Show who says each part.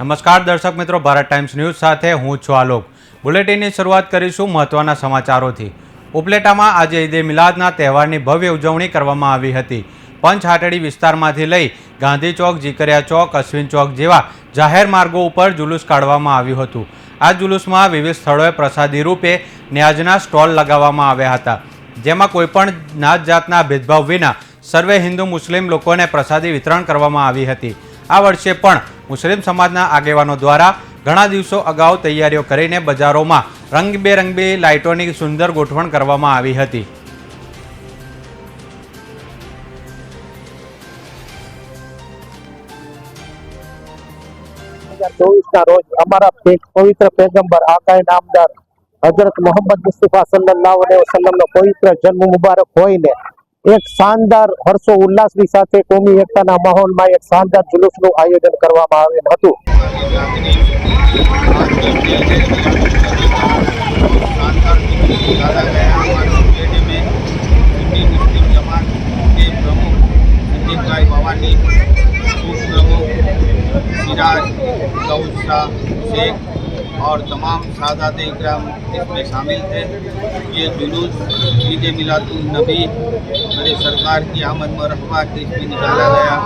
Speaker 1: નમસ્કાર દર્શક મિત્રો, ભારત ટાઈમ્સ ન્યૂઝ સાથે હું છું આલોક। બુલેટિનની શરૂઆત કરીશું મહત્વના સમાચારોથી। ઉપલેટામાં આજે ઈદે મિલાદના તહેવારની ભવ્ય ઉજવણી કરવામાં આવી હતી। પંચહાટડી વિસ્તારમાંથી લઈ ગાંધી ચોક, જીકરિયા ચોક, અશ્વિન ચોક જેવા જાહેર માર્ગો ઉપર જુલુસ કાઢવામાં આવ્યું હતું। આ જુલુસમાં વિવિધ સ્થળોએ પ્રસાદી રૂપે ન્યાજના સ્ટોલ લગાવવામાં આવ્યા હતા, જેમાં કોઈપણ નાત જાતના ભેદભાવ વિના સર્વે હિન્દુ મુસ્લિમ લોકોને પ્રસાદી વિતરણ કરવામાં આવી હતી। આ વર્ષે પણ મુસ્લિમ સમાજના આગેવાનો દ્વારા ઘણા દિવસો અગાઉ તૈયારીઓ કરીને બજારોમાં રંગબેરંગી લાઇટોની સુંદર ગોઠવણ કરવામાં આવી હતી।
Speaker 2: રોજ અમારા પવિત્ર पैगंबर आकाए नामदार हजरत मोहम्मद मुस्तफा सल्लल्लाहु अलैहि वसल्लम નો પવિત્ર જન્મ મુબારક હોઈને એક શાનદાર હર્ષો ઉલ્લાસની સાથે કોમી એકતાના માહોલમાં એક શાનદાર જુલુસનું આયોજન કરવામાં આવેલ હતું।
Speaker 3: और तमाम सादात इकराम इसमें शामिल थे। ये जुलूस ईद मिलादुन नबी मेरे सरकार की आमद मरहबा के इसमें निकाला गया।